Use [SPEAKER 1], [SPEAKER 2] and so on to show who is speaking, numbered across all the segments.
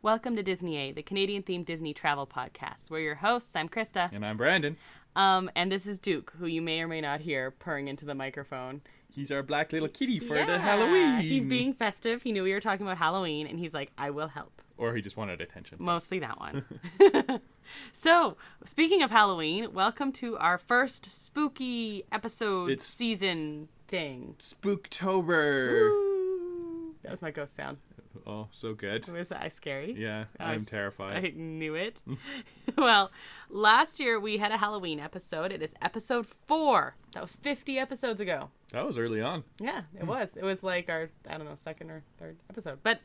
[SPEAKER 1] Welcome to Disney A, the Canadian-themed Disney travel podcast. We're your hosts. I'm Krysta.
[SPEAKER 2] And I'm Brandon.
[SPEAKER 1] And this is Duke, who you may or may not hear purring into the microphone.
[SPEAKER 2] He's our black little kitty for the Halloween.
[SPEAKER 1] He's being festive. He knew we were talking about Halloween, and he's like, I will help.
[SPEAKER 2] Or he just wanted attention.
[SPEAKER 1] Mostly that one. So, speaking of Halloween, welcome to our first spooky episode season thing.
[SPEAKER 2] Spooktober.
[SPEAKER 1] Woo! That was my ghost sound.
[SPEAKER 2] Oh, so good.
[SPEAKER 1] Was that scary?
[SPEAKER 2] Yeah, I'm terrified.
[SPEAKER 1] I knew it. Well, last year we had a Halloween episode. It is episode 4. That was 50 episodes ago.
[SPEAKER 2] That was early on.
[SPEAKER 1] Yeah, it was. It was like our, second or third episode. But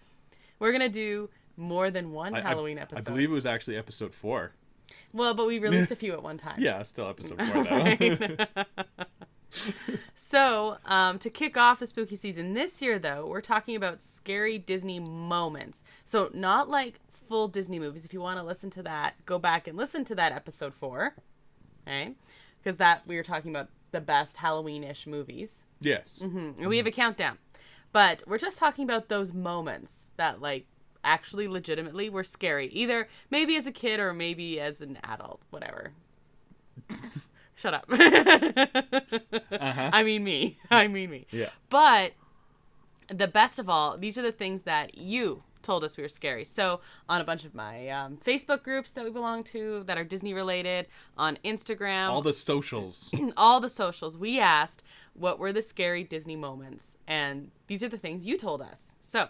[SPEAKER 1] we're going to do more than one Halloween episode.
[SPEAKER 2] I believe it was actually episode 4.
[SPEAKER 1] Well, but we released a few at one time.
[SPEAKER 2] Yeah, still episode 4 though.
[SPEAKER 1] So, to kick off the spooky season this year, though, we're talking about scary Disney moments. So, not like full Disney movies. If you want to listen to that, go back and listen to that episode 4. Okay? Because we were talking about the best Halloween-ish movies.
[SPEAKER 2] Yes.
[SPEAKER 1] Mm-hmm. And we have a countdown. But we're just talking about those moments that, like, actually legitimately were scary. Either maybe as a kid or maybe as an adult. Whatever. Shut up. I mean me.
[SPEAKER 2] Yeah.
[SPEAKER 1] But the best of all, these are the things that you told us we were scary. So on a bunch of my Facebook groups that we belong to that are Disney related, on Instagram.
[SPEAKER 2] All the socials.
[SPEAKER 1] We asked what were the scary Disney moments. And these are the things you told us. So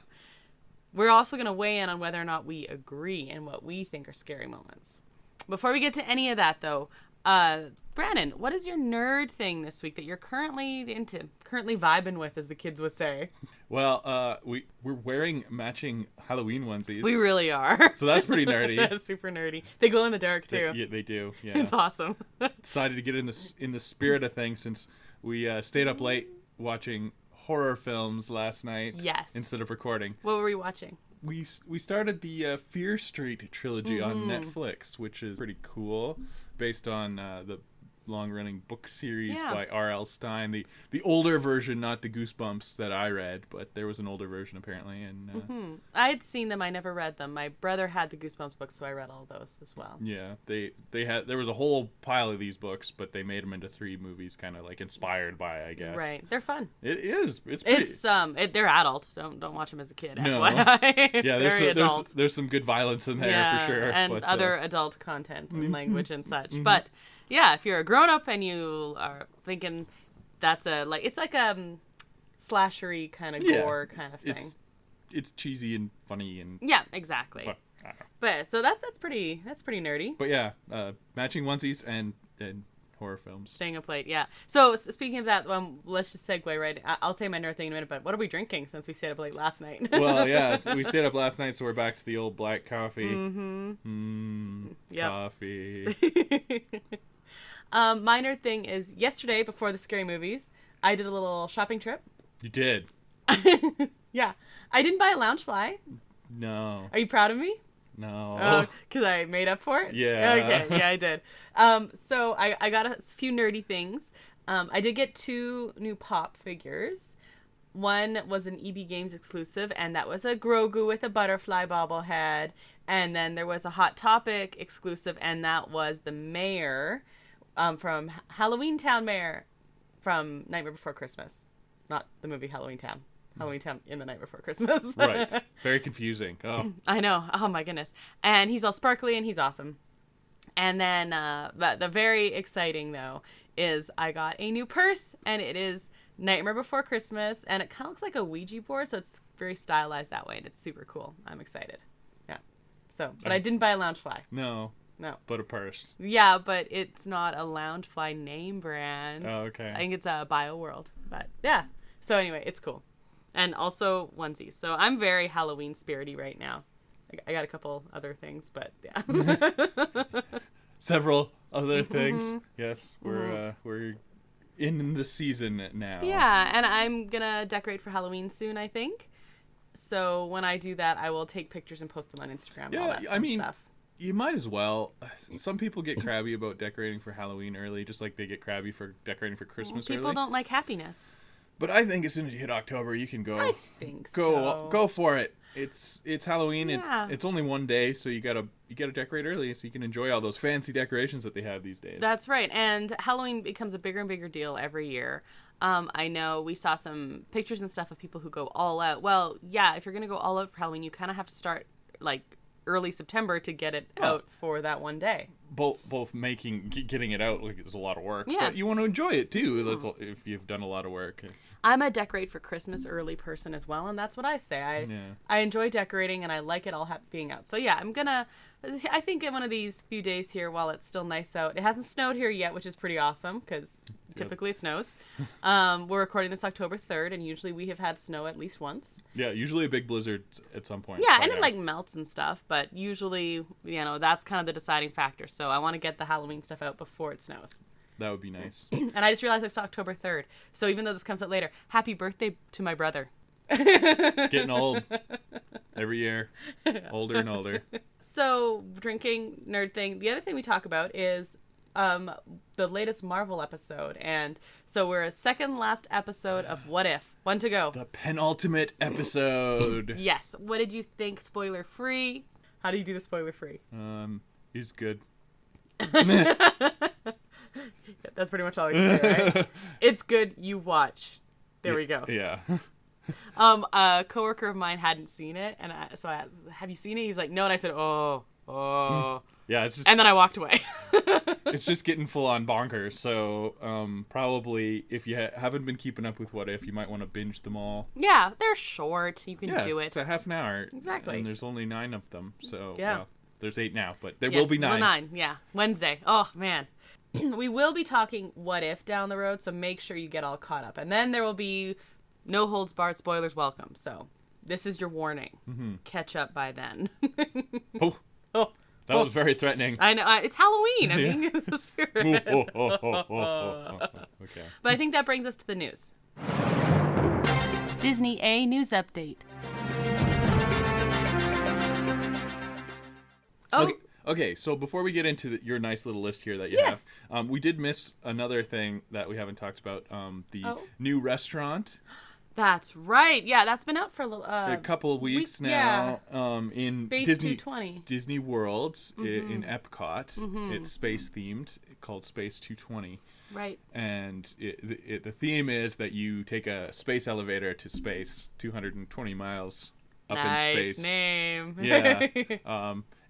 [SPEAKER 1] we're also going to weigh in on whether or not we agree and what we think are scary moments. Before we get to any of that, though, Brandon, what is your nerd thing this week that you're currently vibing with, as the kids would say?
[SPEAKER 2] Well, we're wearing matching Halloween onesies.
[SPEAKER 1] We really are.
[SPEAKER 2] So that's pretty nerdy.
[SPEAKER 1] That's super nerdy. They glow in the dark too.
[SPEAKER 2] They do. Yeah.
[SPEAKER 1] It's awesome.
[SPEAKER 2] Decided to get in the spirit of things since we stayed up late watching horror films last night.
[SPEAKER 1] Yes.
[SPEAKER 2] Instead of recording.
[SPEAKER 1] What were we watching?
[SPEAKER 2] We started the Fear Street trilogy on Netflix, which is pretty cool, based on the long-running book series by R.L. Stine. The older version, not the Goosebumps that I read, but there was an older version apparently. And
[SPEAKER 1] I had seen them. I never read them. My brother had the Goosebumps books, so I read all those as well.
[SPEAKER 2] Yeah, there was a whole pile of these books, but they made them into 3 movies, kind of like inspired by, I guess.
[SPEAKER 1] Right, they're fun.
[SPEAKER 2] It is. It's pretty...
[SPEAKER 1] they're adults. Don't watch them as a kid.
[SPEAKER 2] No.
[SPEAKER 1] FYI.
[SPEAKER 2] Yeah, there's some good violence in there for sure.
[SPEAKER 1] And
[SPEAKER 2] but,
[SPEAKER 1] other adult content and language and such. But yeah, if you're a grown up and you are thinking that's it's like a slashery kind of gore kind of thing.
[SPEAKER 2] It's cheesy and funny and
[SPEAKER 1] yeah, exactly.
[SPEAKER 2] But I don't know.
[SPEAKER 1] But so that's pretty nerdy.
[SPEAKER 2] But yeah, matching onesies and horror films.
[SPEAKER 1] Staying up late, yeah. So speaking of that, let's just segue right. I'll say my nerd thing in a minute. But what are we drinking since we stayed up late last night?
[SPEAKER 2] Well, yeah, so we stayed up last night, so we're back to the old black coffee.
[SPEAKER 1] Yep.
[SPEAKER 2] Coffee.
[SPEAKER 1] My nerd thing is yesterday before the scary movies, I did a little shopping trip.
[SPEAKER 2] You did?
[SPEAKER 1] Yeah, I didn't buy a Loungefly.
[SPEAKER 2] No.
[SPEAKER 1] Are you proud of me?
[SPEAKER 2] No.
[SPEAKER 1] Because I made up for it?
[SPEAKER 2] Yeah.
[SPEAKER 1] Okay, yeah, I did. So I got a few nerdy things. I did get 2 new Pop figures. One was an EB Games exclusive, and that was a Grogu with a butterfly bobblehead. And then there was a Hot Topic exclusive, and that was the mayor from Halloween Town Mayor from Nightmare Before Christmas. Not the movie Halloween Town. Halloween Town in the Night Before Christmas.
[SPEAKER 2] Right. Very confusing. Oh.
[SPEAKER 1] I know. Oh my goodness. And he's all sparkly and he's awesome. And then the very exciting though is I got a new purse, and it is Nightmare Before Christmas, and it kind of looks like a Ouija board, so it's very stylized that way, and it's super cool. I'm excited. Yeah. So, but I didn't buy a Loungefly.
[SPEAKER 2] No. But a purse.
[SPEAKER 1] Yeah, but it's not a Loungefly name brand.
[SPEAKER 2] Oh, okay.
[SPEAKER 1] I think it's a BioWorld. But yeah. So anyway, it's cool. And also onesies. So I'm very Halloween spirity right now. I got a couple other things, but yeah.
[SPEAKER 2] Several other things. Yes, we're in the season now.
[SPEAKER 1] Yeah, and I'm gonna decorate for Halloween soon, I think. So when I do that, I will take pictures and post them on Instagram.
[SPEAKER 2] Yeah,
[SPEAKER 1] and all that fun stuff.
[SPEAKER 2] You might as well. Some people get crabby about decorating for Halloween early, just like they get crabby for decorating for Christmas early.
[SPEAKER 1] People don't like happiness.
[SPEAKER 2] But I think as soon as you hit October, you can go.
[SPEAKER 1] I think
[SPEAKER 2] go
[SPEAKER 1] so.
[SPEAKER 2] Go for it. It's Halloween.
[SPEAKER 1] Yeah.
[SPEAKER 2] It's only one day, so you gotta decorate early so you can enjoy all those fancy decorations that they have these days.
[SPEAKER 1] That's right. And Halloween becomes a bigger and bigger deal every year. I know we saw some pictures and stuff of people who go all out. Well, yeah, if you're going to go all out for Halloween, you kind of have to start like early September to get it out for that one day.
[SPEAKER 2] Both getting it out is a lot of work.
[SPEAKER 1] Yeah.
[SPEAKER 2] But you want to enjoy it too if you've done a lot of work.
[SPEAKER 1] I'm a decorate for Christmas early person as well, and that's what I say. I enjoy decorating, and I like it all being out. So yeah, I think in one of these few days here, while it's still nice out, it hasn't snowed here yet, which is pretty awesome because typically it snows. We're recording this October 3rd, and usually we have had snow at least once.
[SPEAKER 2] Yeah, usually a big blizzard at some point.
[SPEAKER 1] Yeah, and it like melts and stuff, but usually, that's kind of the deciding factor. So I want to get the Halloween stuff out before it snows.
[SPEAKER 2] That would be nice.
[SPEAKER 1] And I just realized it's October 3rd. So even though this comes out later, happy birthday to my brother.
[SPEAKER 2] Getting old. Every year. Older and older.
[SPEAKER 1] So, drinking, nerd thing. The other thing we talk about is the latest Marvel episode. And so we're a second last episode of What If. One to go.
[SPEAKER 2] The penultimate episode.
[SPEAKER 1] Yes. What did you think? Spoiler free. How do you do the spoiler free?
[SPEAKER 2] He's good.
[SPEAKER 1] That's pretty much all I can say, right? It's good. You watch. There we go.
[SPEAKER 2] Yeah.
[SPEAKER 1] A coworker of mine hadn't seen it, and so I asked, have you seen it? He's like, no, and I said, oh.
[SPEAKER 2] Yeah, it's just.
[SPEAKER 1] And then I walked away.
[SPEAKER 2] It's just getting full on bonkers. So probably if you haven't been keeping up with What If, you might want to binge them all.
[SPEAKER 1] Yeah, they're short. You can do it.
[SPEAKER 2] It's a half an hour.
[SPEAKER 1] Exactly.
[SPEAKER 2] And there's only 9 of them. So
[SPEAKER 1] yeah.
[SPEAKER 2] There's 8 now, but there will be 9.
[SPEAKER 1] 9, yeah. Wednesday. Oh, man. We will be talking What If down the road, so make sure you get all caught up. And then there will be no holds barred, spoilers welcome. So this is your warning. Mm-hmm. Catch up by then.
[SPEAKER 2] That was very threatening.
[SPEAKER 1] I know. It's Halloween. I mean, the spirit.
[SPEAKER 2] Okay.
[SPEAKER 1] But I think that brings us to the news. Disney A news update. Oh.
[SPEAKER 2] Okay, so before we get into your nice little list here that you have, we did miss another thing that we haven't talked about, the new restaurant.
[SPEAKER 1] That's right. Yeah, that's been out for
[SPEAKER 2] a couple of weeks now. In
[SPEAKER 1] Space
[SPEAKER 2] Disney
[SPEAKER 1] 220.
[SPEAKER 2] Disney Worlds in Epcot. Mm-hmm. It's space themed, called Space 220.
[SPEAKER 1] Right.
[SPEAKER 2] And the theme is that you take a space elevator to space, 220 miles up in space.
[SPEAKER 1] Nice name.
[SPEAKER 2] Yeah.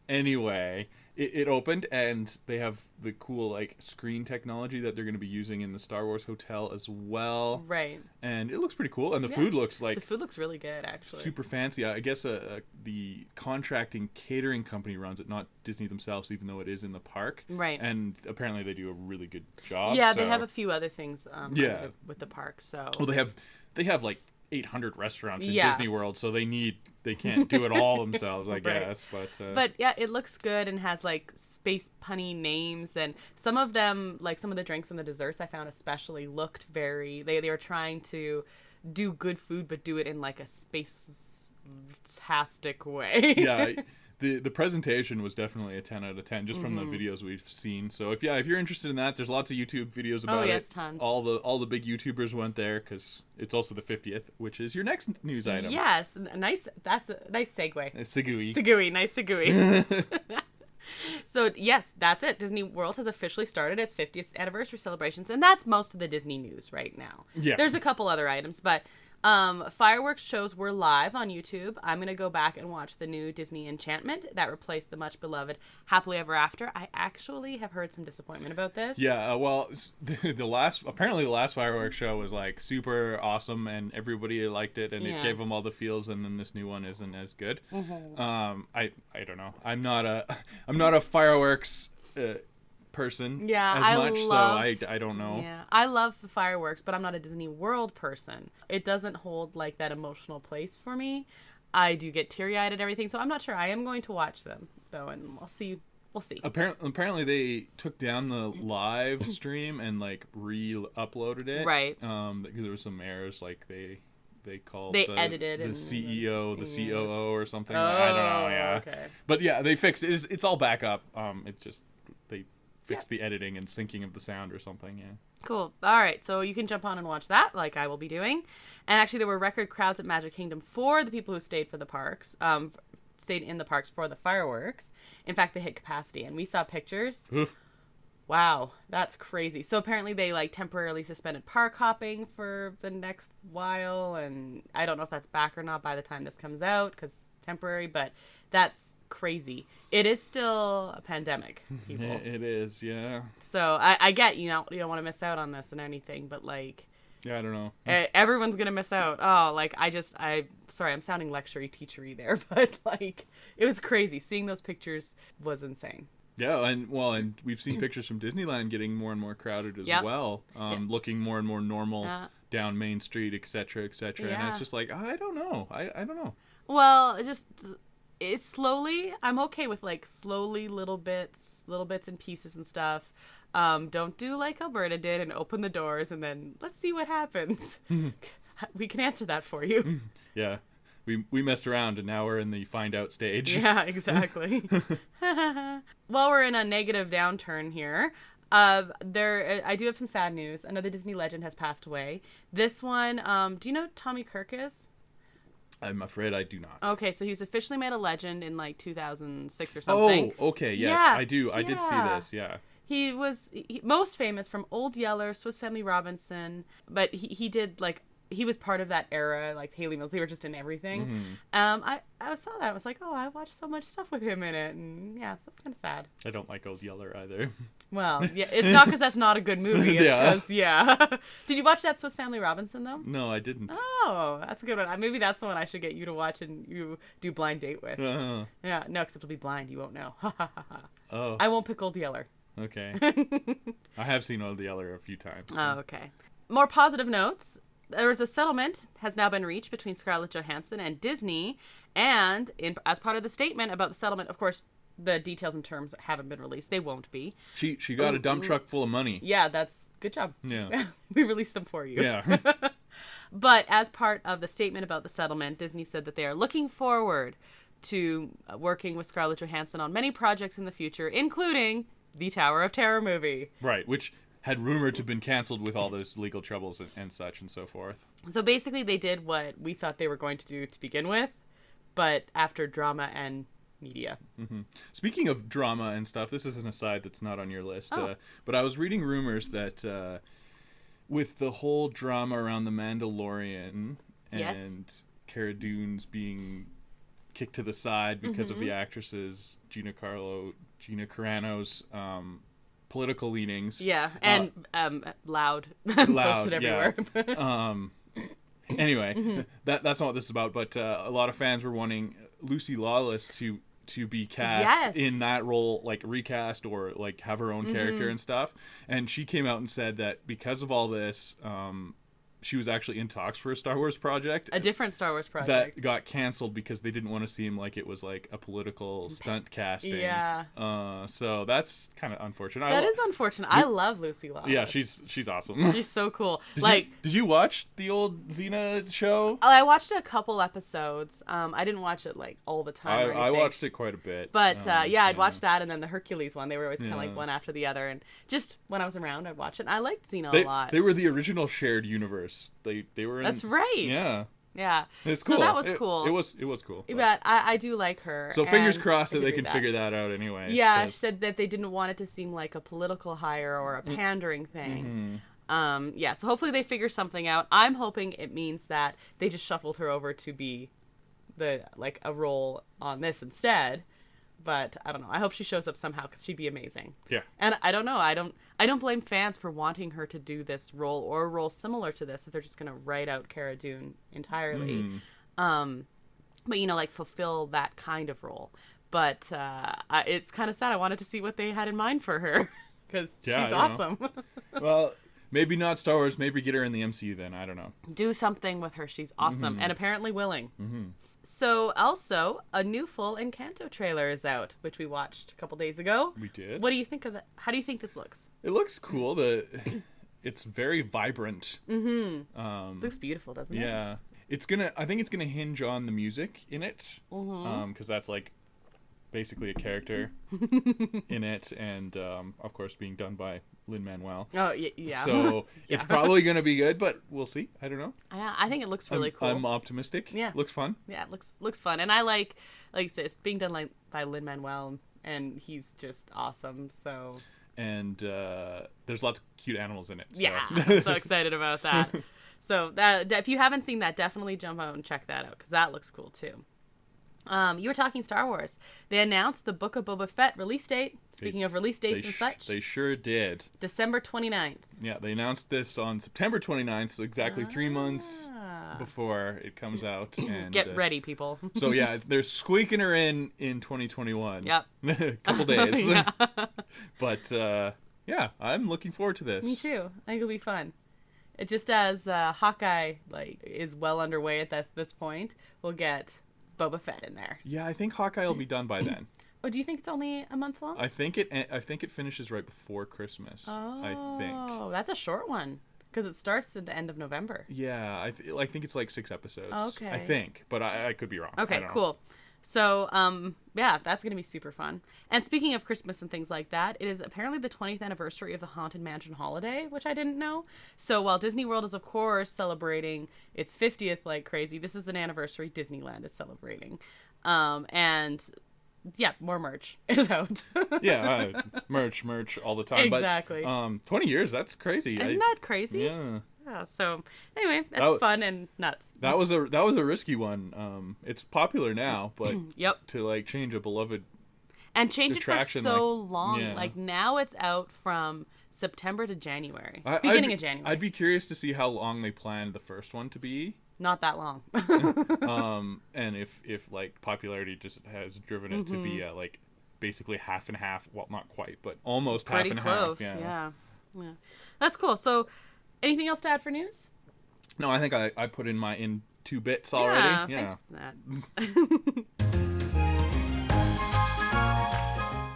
[SPEAKER 2] Anyway, it opened, and they have the cool screen technology that they're going to be using in the Star Wars hotel as well.
[SPEAKER 1] Right.
[SPEAKER 2] And it looks pretty cool, and the food looks
[SPEAKER 1] really good, actually.
[SPEAKER 2] Super fancy. I guess the contracting catering company runs it, not Disney themselves, even though it is in the park.
[SPEAKER 1] Right.
[SPEAKER 2] And apparently they do a really good job.
[SPEAKER 1] Yeah, they have a few other things with the park. So.
[SPEAKER 2] Well, they have 800 restaurants in Disney World, so they can't do it all themselves, I guess. But
[SPEAKER 1] yeah, it looks good and has space punny names, and some of them, some of the drinks and the desserts I found especially looked very. They were trying to do good food, but do it in a space-tastic way.
[SPEAKER 2] Yeah. The presentation was definitely a 10 out of 10 just from the videos we've seen. So if you're interested in that, there's lots of YouTube videos about it.
[SPEAKER 1] Tons.
[SPEAKER 2] All the big YouTubers went there because it's also the 50th, which is your next news item.
[SPEAKER 1] Yes, nice. That's a nice segue.
[SPEAKER 2] Segui.
[SPEAKER 1] Nice segui. So yes, that's it. Disney World has officially started its 50th anniversary celebrations, and that's most of the Disney news right now.
[SPEAKER 2] Yeah.
[SPEAKER 1] There's a couple other items, but fireworks shows were live on YouTube. I'm going to go back and watch the new Disney Enchantment that replaced the much beloved Happily Ever After. I actually have heard some disappointment about this.
[SPEAKER 2] Yeah, well, the last fireworks show was super awesome and everybody liked it and it gave them all the feels, and then this new one isn't as good. Mm-hmm. I don't know. I'm not a fireworks person as much, so I don't know.
[SPEAKER 1] Yeah, I love the fireworks, but I'm not a Disney World person. It doesn't hold that emotional place for me. I do get teary-eyed at everything, so I'm not sure. I am going to watch them though, and we'll see.
[SPEAKER 2] Apparently they took down the live stream and re-uploaded it.
[SPEAKER 1] Right.
[SPEAKER 2] Because there was some errors, they called
[SPEAKER 1] edited
[SPEAKER 2] the CEO, the COO or something.
[SPEAKER 1] Oh,
[SPEAKER 2] I don't know. Yeah.
[SPEAKER 1] Okay.
[SPEAKER 2] But yeah, they fixed it. It's all back up. It's just they fix the editing and syncing of the sound or something. Yeah.
[SPEAKER 1] Cool. All right, so you can jump on and watch that, like I will be doing. And actually, there were record crowds at Magic Kingdom for the people who stayed for the parks, stayed in the parks for the fireworks. In fact, they hit capacity, and we saw pictures.
[SPEAKER 2] Oof.
[SPEAKER 1] Wow, that's crazy. So apparently, they like temporarily suspended park hopping for the next while, and I don't know if that's back or not by the time this comes out, because temporary, but that's crazy. It is still a pandemic, people.
[SPEAKER 2] It is, yeah.
[SPEAKER 1] So I get, you don't want to miss out on this and anything, but like,
[SPEAKER 2] yeah, I don't know.
[SPEAKER 1] Everyone's gonna miss out. Oh, like sorry, I'm sounding lectury teachery there, but like, it was crazy. Seeing those pictures was insane.
[SPEAKER 2] Yeah, and we've seen pictures from Disneyland getting more and more crowded as well, looking more and more normal down Main Street, etc., etc. And it's just like, I don't know. I don't know.
[SPEAKER 1] Well, it's slowly. I'm okay with like slowly little bits and pieces and stuff. Don't do like Alberta did and open the doors and then let's see what happens. We can answer that for you.
[SPEAKER 2] Yeah. We messed around and now we're in the find out stage.
[SPEAKER 1] Yeah, exactly. While we're in a negative downturn here, I do have some sad news. Another Disney legend has passed away. This one, do you know who Tommy Kirk is?
[SPEAKER 2] I'm afraid I do not.
[SPEAKER 1] Okay, so he was officially made a legend in like 2006 or something.
[SPEAKER 2] Oh, okay, yes, yeah, I do. I did see this, yeah.
[SPEAKER 1] He was most famous from Old Yeller, Swiss Family Robinson, but he did like, he was part of that era, like Haley Mills. They were just in everything. I saw that. I was like, oh, I watched so much stuff with him in it, and yeah, so it's kind of sad.
[SPEAKER 2] I don't like Old Yeller either.
[SPEAKER 1] Well, yeah, it's not because that's not a good movie. It's because, yeah. Did you watch that Swiss Family Robinson though?
[SPEAKER 2] No, I didn't.
[SPEAKER 1] Oh, that's a good one. Maybe that's the one I should get you to watch and you do blind date with. Yeah, no, except it'll be blind. You won't know.
[SPEAKER 2] Oh.
[SPEAKER 1] I won't pick Old Yeller.
[SPEAKER 2] Okay. I have seen Old Yeller a few times. So.
[SPEAKER 1] Oh, okay. More positive notes. There was a settlement has now been reached between Scarlett Johansson and Disney, and as part of the statement about the settlement, of course, the details and terms haven't been released. They won't be.
[SPEAKER 2] She got a dump truck full of money.
[SPEAKER 1] Yeah, that's good job.
[SPEAKER 2] Yeah.
[SPEAKER 1] We released them for you.
[SPEAKER 2] Yeah.
[SPEAKER 1] But as part of the statement about the settlement, Disney said that they are looking forward to working with Scarlett Johansson on many projects in the future, including the Tower of Terror movie.
[SPEAKER 2] Right, which had rumored to have been canceled with all those legal troubles and such and so forth.
[SPEAKER 1] So basically they did what we thought they were going to do to begin with, but after drama and media.
[SPEAKER 2] Speaking of drama and stuff, this is an aside that's not on your list, but I was reading rumors that with the whole drama around The Mandalorian and Cara Dune's being kicked to the side because of the actresses Gina Carano's political leanings.
[SPEAKER 1] Yeah, and loud posted everywhere.
[SPEAKER 2] Yeah. Anyway, that's not what this is about, but a lot of fans were wanting Lucy Lawless to be cast in that role, like recast or like have her own character and stuff. And she came out and said that because of all this, she was actually in talks for a Star Wars project.
[SPEAKER 1] A different Star Wars project.
[SPEAKER 2] That got canceled because they didn't want to seem like it was like a political stunt casting.
[SPEAKER 1] Yeah.
[SPEAKER 2] So that's kind of unfortunate.
[SPEAKER 1] That is unfortunate. I love Lucy Lawless.
[SPEAKER 2] Yeah, she's awesome.
[SPEAKER 1] She's so cool.
[SPEAKER 2] Did you watch the old Xena show?
[SPEAKER 1] I watched a couple episodes. I didn't watch it like all the time.
[SPEAKER 2] I watched it quite a bit.
[SPEAKER 1] But I'd watch that and then the Hercules one. They were always kind of like one after the other. And just when I was around, I'd watch it. And I liked Xena a lot.
[SPEAKER 2] They were the original shared universe. They were in,
[SPEAKER 1] that's right.
[SPEAKER 2] Yeah.
[SPEAKER 1] It's cool. So that was cool.
[SPEAKER 2] It was cool.
[SPEAKER 1] But I do like her.
[SPEAKER 2] So fingers crossed that they can figure that out anyway.
[SPEAKER 1] Yeah, she said that they didn't want it to seem like a political hire or a pandering thing. So hopefully they figure something out. I'm hoping it means that they just shuffled her over to be a role on this instead. But I don't know. I hope she shows up somehow because she'd be amazing. Yeah. And I don't know. I don't blame fans for wanting her to do this role or a role similar to this if they're just going to write out Cara Dune entirely. But fulfill that kind of role. But it's kind of sad. I wanted to see what they had in mind for her because she's awesome.
[SPEAKER 2] Well, maybe not Star Wars. Maybe get her in the MCU then. I don't know.
[SPEAKER 1] Do something with her. She's awesome and apparently willing. So, also, a new full Encanto trailer is out, which we watched a couple days ago.
[SPEAKER 2] We did.
[SPEAKER 1] What do you think of that? How do you think this looks?
[SPEAKER 2] It looks cool. It's very vibrant.
[SPEAKER 1] Looks beautiful, doesn't it?
[SPEAKER 2] Yeah. I think it's gonna hinge on the music in it, because that's like basically a character in it, and of course being done by Lin-Manuel.
[SPEAKER 1] Oh, yeah.
[SPEAKER 2] So it's probably going to be good, but we'll see. I don't know.
[SPEAKER 1] Yeah, I think it looks really cool.
[SPEAKER 2] I'm optimistic. Yeah. Looks fun.
[SPEAKER 1] Yeah, it looks fun. And I like you said, it's being done by Lin-Manuel, and he's just awesome, so...
[SPEAKER 2] And there's lots of cute animals in it. So.
[SPEAKER 1] Yeah, I'm so excited about that. So if you haven't seen that, definitely jump out and check that out, because that looks cool, too. You were talking Star Wars. They announced the Book of Boba Fett release date. Speaking of release dates and such.
[SPEAKER 2] They sure did.
[SPEAKER 1] December 29th.
[SPEAKER 2] Yeah, they announced this on September 29th, so exactly 3 months before it comes out. And
[SPEAKER 1] get ready, people.
[SPEAKER 2] So yeah, they're squeaking her in 2021.
[SPEAKER 1] Yep.
[SPEAKER 2] A couple days. But yeah, I'm looking forward to this.
[SPEAKER 1] Me too. I think it'll be fun. It just as Hawkeye is well underway at this point, we'll get Boba Fett in there.
[SPEAKER 2] Yeah, I think Hawkeye will be done by then.
[SPEAKER 1] Oh, do you think it's only a month long?
[SPEAKER 2] I think it finishes right before Christmas.
[SPEAKER 1] Oh,
[SPEAKER 2] I think.
[SPEAKER 1] That's a short one because it starts at the end of November.
[SPEAKER 2] Yeah, I think it's like 6 episodes.
[SPEAKER 1] Okay.
[SPEAKER 2] I think, but I could be wrong.
[SPEAKER 1] Okay, cool. So, yeah, that's going to be super fun. And speaking of Christmas and things like that, it is apparently the 20th anniversary of the Haunted Mansion holiday, which I didn't know. So while Disney World is, of course, celebrating its 50th like crazy, this is an anniversary Disneyland is celebrating. And yeah, more merch is out.
[SPEAKER 2] Yeah, merch all the time.
[SPEAKER 1] Exactly.
[SPEAKER 2] But 20 years, that's crazy.
[SPEAKER 1] Isn't that crazy?
[SPEAKER 2] Yeah.
[SPEAKER 1] Yeah, so anyway, that's fun and nuts.
[SPEAKER 2] That was a risky one. It's popular now, but
[SPEAKER 1] yep.
[SPEAKER 2] To change a beloved
[SPEAKER 1] and change it for so long.
[SPEAKER 2] Yeah.
[SPEAKER 1] Now it's out from September to January, beginning of January.
[SPEAKER 2] I'd be curious to see how long they planned the first one to be.
[SPEAKER 1] Not that long.
[SPEAKER 2] And if popularity just has driven it to be basically half and half. Well, not quite, but almost
[SPEAKER 1] pretty
[SPEAKER 2] half and
[SPEAKER 1] close.
[SPEAKER 2] half.
[SPEAKER 1] Yeah, that's cool. So. Anything else to add for news?
[SPEAKER 2] No, I think I put in 2 bits already.
[SPEAKER 1] Yeah, thanks for that.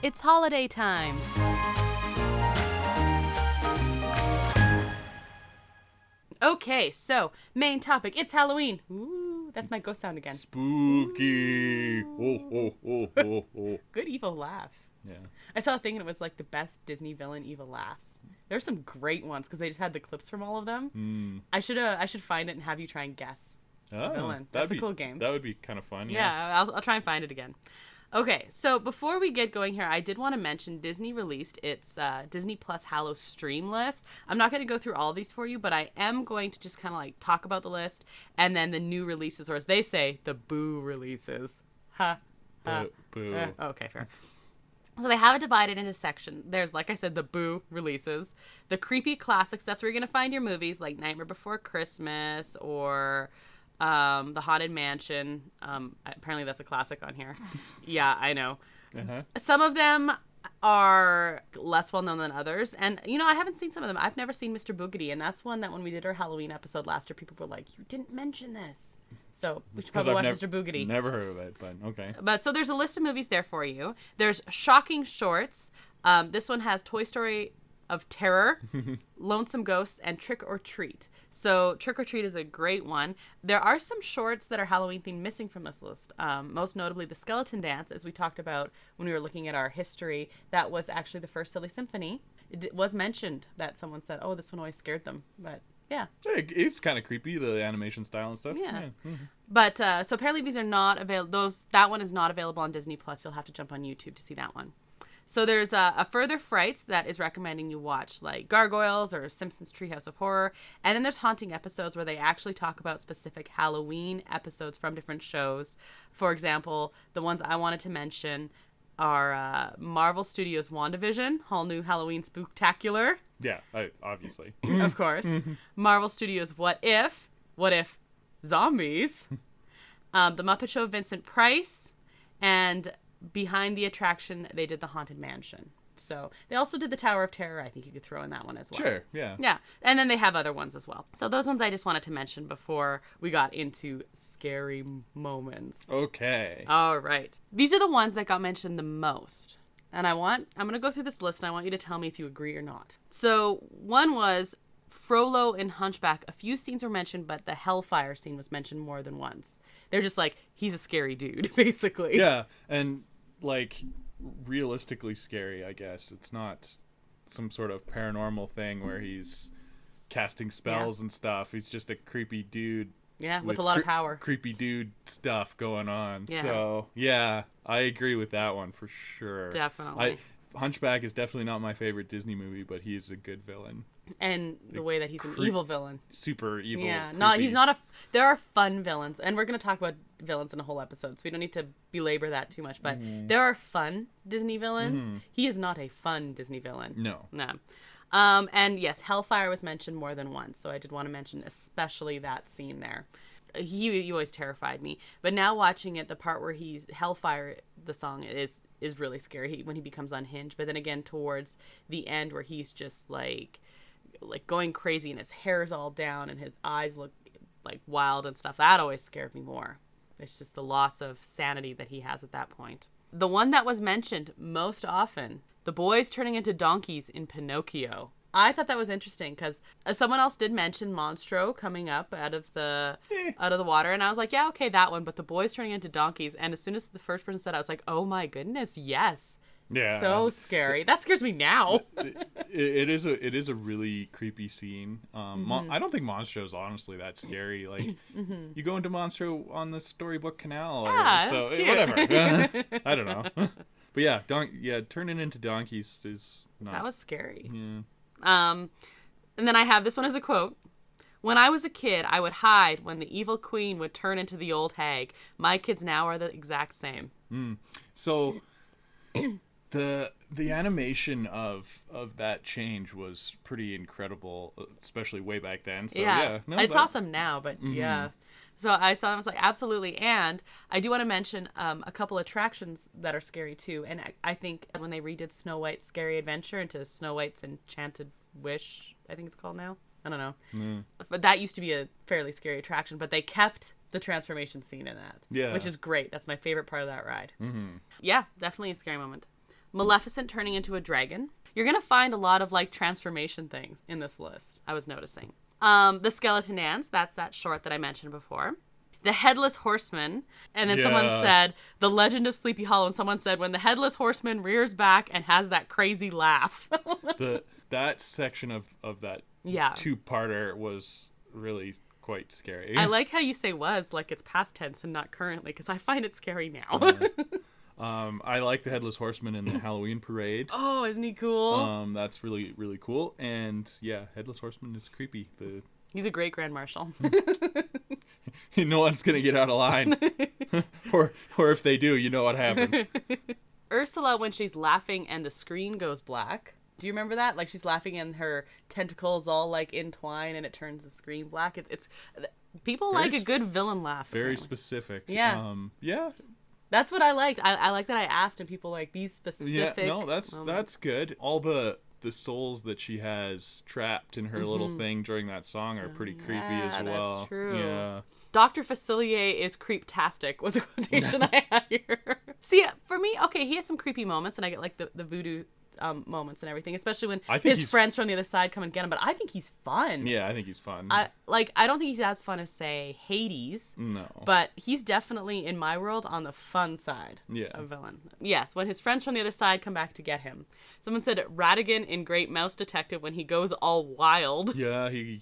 [SPEAKER 1] It's holiday time. Okay, so main topic. It's Halloween. Ooh, that's my ghost sound again.
[SPEAKER 2] Spooky. Oh.
[SPEAKER 1] Good evil laugh.
[SPEAKER 2] Yeah.
[SPEAKER 1] I saw a thing and it was like the best Disney villain evil laughs. There's some great ones because they just had the clips from all of them. I should find it and have you try and guess the villain. That's a cool game.
[SPEAKER 2] That would be kind of fun.
[SPEAKER 1] Yeah, I'll try and find it again. Okay, so before we get going here, I did want to mention Disney released its Disney Plus Hallow stream list. I'm not going to go through all of these for you, but I am going to just kind of talk about the list and then the new releases, or as they say, the boo releases.
[SPEAKER 2] Boo.
[SPEAKER 1] Okay, fair. So they have it divided into sections. There's, like I said, the boo releases, the creepy classics. That's where you're going to find your movies like Nightmare Before Christmas or The Haunted Mansion. Apparently that's a classic on here. Yeah, I know.
[SPEAKER 2] Uh-huh.
[SPEAKER 1] Some of them are less well known than others. And, I haven't seen some of them. I've never seen Mr. Boogedy. And that's one that when we did our Halloween episode last year, people were like, you didn't mention this. So we should probably watch Mr. Boogedy.
[SPEAKER 2] Never heard of it, but okay.
[SPEAKER 1] But so there's a list of movies there for you. There's Shocking Shorts. This one has Toy Story of Terror, Lonesome Ghosts, and Trick or Treat. So Trick or Treat is a great one. There are some shorts that are Halloween themed missing from this list. Most notably the Skeleton Dance, as we talked about when we were looking at our history. That was actually the first Silly Symphony. It was mentioned that someone said, oh, this one always scared them. But yeah.
[SPEAKER 2] It's kind of creepy, the animation style and stuff.
[SPEAKER 1] Yeah. But so apparently these are not available. That one is not available on Disney Plus. You'll have to jump on YouTube to see that one. So there's a Further Frights that is recommending you watch like Gargoyles or Simpsons Treehouse of Horror. And then there's Haunting episodes where they actually talk about specific Halloween episodes from different shows. For example, the ones I wanted to mention are Marvel Studios' WandaVision, whole new Halloween Spooktacular.
[SPEAKER 2] Yeah, obviously.
[SPEAKER 1] Of course. Marvel Studios' What If Zombies, The Muppet Show Vincent Price, and behind the attraction, they did the Haunted Mansion. So they also did the Tower of Terror. I think you could throw in that one as well.
[SPEAKER 2] Sure, yeah.
[SPEAKER 1] Yeah, and then they have other ones as well. So those ones I just wanted to mention before we got into scary moments.
[SPEAKER 2] Okay.
[SPEAKER 1] All right. These are the ones that got mentioned the most. And I'm going to go through this list and I want you to tell me if you agree or not. So one was Frollo in Hunchback. A few scenes were mentioned, but the Hellfire scene was mentioned more than once. They're just like, he's a scary dude, basically.
[SPEAKER 2] Yeah, and like realistically scary, I guess. It's not some sort of paranormal thing where he's casting spells and stuff. He's just a creepy dude.
[SPEAKER 1] Yeah, with a lot of power.
[SPEAKER 2] Creepy dude stuff going on.
[SPEAKER 1] Yeah.
[SPEAKER 2] So, yeah, I agree with that one for sure.
[SPEAKER 1] Definitely.
[SPEAKER 2] Hunchback is definitely not my favorite Disney movie, but he is a good villain.
[SPEAKER 1] And the way that he's an evil villain.
[SPEAKER 2] Super evil.
[SPEAKER 1] Yeah,
[SPEAKER 2] creepy.
[SPEAKER 1] he's not a... There are fun villains, and we're going to talk about villains in a whole episode, so we don't need to belabor that too much, but there are fun Disney villains. He is not a fun Disney villain.
[SPEAKER 2] No.
[SPEAKER 1] And yes, Hellfire was mentioned more than once, so I did want to mention especially that scene there. He always terrified me, but now watching it, the part where he's Hellfire, the song is really scary when he becomes unhinged. But then again, towards the end, where he's just like going crazy and his hair's all down and his eyes look like wild and stuff, that always scared me more. It's just the loss of sanity that he has at that point. The one that was mentioned most often, the boys turning into donkeys in Pinocchio. I thought that was interesting because someone else did mention Monstro coming up out of the water, and I was like, yeah, okay, that one. But the boys turning into donkeys, and as soon as the first person said it, I was like, oh my goodness, yes,
[SPEAKER 2] yeah,
[SPEAKER 1] so scary. That scares me now.
[SPEAKER 2] It is a really creepy scene. I don't think Monstro is honestly that scary. Like you go into Monstro on the Storybook Canal, so
[SPEAKER 1] cute.
[SPEAKER 2] Whatever. I don't know. But yeah, turning into donkeys is not.
[SPEAKER 1] That was scary.
[SPEAKER 2] Yeah.
[SPEAKER 1] And then I have this one as a quote. When I was a kid, I would hide when the evil queen would turn into the old hag. My kids now are the exact same.
[SPEAKER 2] So the animation of that change was pretty incredible, especially way back then. So
[SPEAKER 1] it's awesome now, but yeah. So I saw them, I was like, absolutely. And I do want to mention a couple attractions that are scary too. And I think when they redid Snow White's Scary Adventure into Snow White's Enchanted Wish, I think it's called now. I don't know. But that used to be a fairly scary attraction, but they kept the transformation scene in that. Yeah. Which is great. That's my favorite part of that ride. Yeah, definitely a scary moment. Maleficent turning into a dragon. You're going to find a lot of like transformation things in this list, I was noticing. The Skeleton Ants, that's that short that I mentioned before. The Headless Horseman, and then someone said, The Legend of Sleepy Hollow, and someone said, when the Headless Horseman rears back and has that crazy laugh.
[SPEAKER 2] That section of that two-parter was really quite scary.
[SPEAKER 1] I like how you say was, like it's past tense and not currently, because I find it scary now.
[SPEAKER 2] I like the Headless Horseman in the Halloween parade.
[SPEAKER 1] Oh, isn't he cool?
[SPEAKER 2] That's really, really cool. And yeah, Headless Horseman is creepy.
[SPEAKER 1] He's a great Grand Marshal.
[SPEAKER 2] No one's gonna get out of line. or if they do, you know what happens.
[SPEAKER 1] Ursula, when she's laughing and the screen goes black. Do you remember that? Like she's laughing and her tentacles all like entwine and it turns the screen black. It's people like a good villain laugh.
[SPEAKER 2] Very specific.
[SPEAKER 1] Yeah.
[SPEAKER 2] Yeah.
[SPEAKER 1] That's what I liked. I like that I asked and people like these specific.
[SPEAKER 2] Yeah, no, that's good. All the souls that she has trapped in her little thing during that song are pretty creepy as well.
[SPEAKER 1] That's true.
[SPEAKER 2] Yeah.
[SPEAKER 1] Dr. Facilier is creeptastic was a quotation I had here. See, for me, okay, he has some creepy moments and I get like the voodoo moments and everything, especially when his friends from the other side come and get him, but I think he's fun.
[SPEAKER 2] Yeah, I think he's fun.
[SPEAKER 1] I don't think he's as fun as, say, Hades.
[SPEAKER 2] No.
[SPEAKER 1] But he's definitely, in my world, on the fun side of villain. Yes, when his friends from the other side come back to get him. Someone said Ratigan in Great Mouse Detective when he goes all wild.
[SPEAKER 2] Yeah, he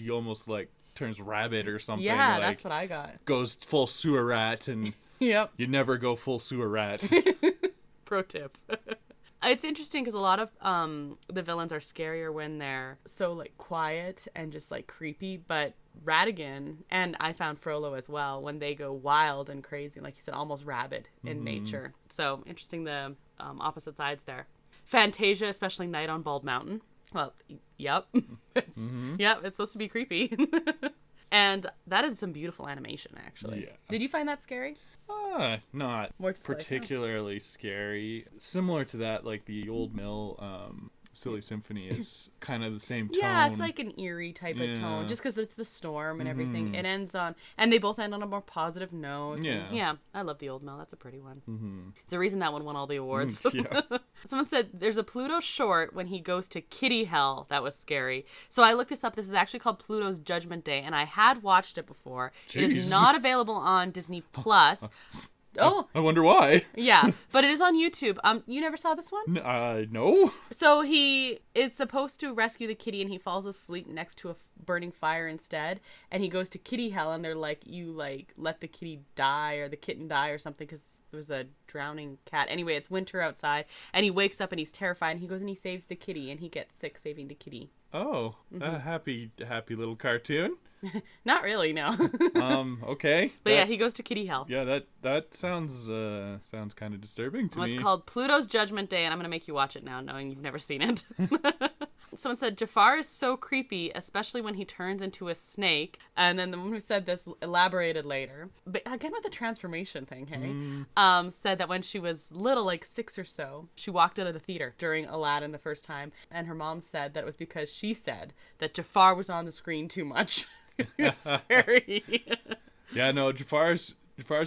[SPEAKER 2] almost like turns rabbit or something.
[SPEAKER 1] Yeah, that's what I got.
[SPEAKER 2] Goes full sewer rat and
[SPEAKER 1] yep.
[SPEAKER 2] You never go full sewer rat.
[SPEAKER 1] Pro tip. It's interesting because a lot of the villains are scarier when they're so like quiet and just like creepy, but Ratigan and I found Frollo as well when they go wild and crazy, like you said, almost rabid in nature. So interesting the opposite sides there. Fantasia, especially Night on Bald Mountain. Well, yep. Yep, it's supposed to be creepy. And that is some beautiful animation, actually. Yeah. Did you find that scary?
[SPEAKER 2] Not particularly scary. Similar to that, like the Old Mill Silly Symphony is kind of the same tone.
[SPEAKER 1] Yeah, it's like an eerie type of tone, just because it's the storm and everything. It ends on, and they both end on a more positive note.
[SPEAKER 2] Yeah.
[SPEAKER 1] Yeah, I love the Old Mill. That's a pretty one. It's the reason that one won all the awards.
[SPEAKER 2] Yeah.
[SPEAKER 1] Someone said there's a Pluto short when he goes to Kitty Hell. That was scary. So I looked this up. This is actually called Pluto's Judgment Day, and I had watched it before. Jeez. It is not available on Disney Plus. Oh,
[SPEAKER 2] I wonder why.
[SPEAKER 1] yeah, but it is on YouTube. You never saw this one?
[SPEAKER 2] No.
[SPEAKER 1] So he is supposed to rescue the kitty, and he falls asleep next to a burning fire instead. And he goes to kitty hell, and they're like, "You like let the kitty die or the kitten die or something because there was a drowning cat." Anyway, it's winter outside, and he wakes up and he's terrified. And he goes and he saves the kitty, and he gets sick saving the kitty.
[SPEAKER 2] Oh, a happy little cartoon.
[SPEAKER 1] Not really, no.
[SPEAKER 2] Okay.
[SPEAKER 1] But yeah, he goes to kitty hell.
[SPEAKER 2] Yeah, that sounds kind of disturbing to me.
[SPEAKER 1] It's called Pluto's Judgment Day, and I'm going to make you watch it now, knowing you've never seen it. Someone said, Jafar is so creepy, especially when he turns into a snake. And then the one who said this elaborated later. But again with the transformation thing, hey? Said that when she was little, like 6 or so, she walked out of the theater during Aladdin the first time. And her mom said that it was because she said that Jafar was on the screen too much. It was scary.
[SPEAKER 2] Yeah, no, Jafar's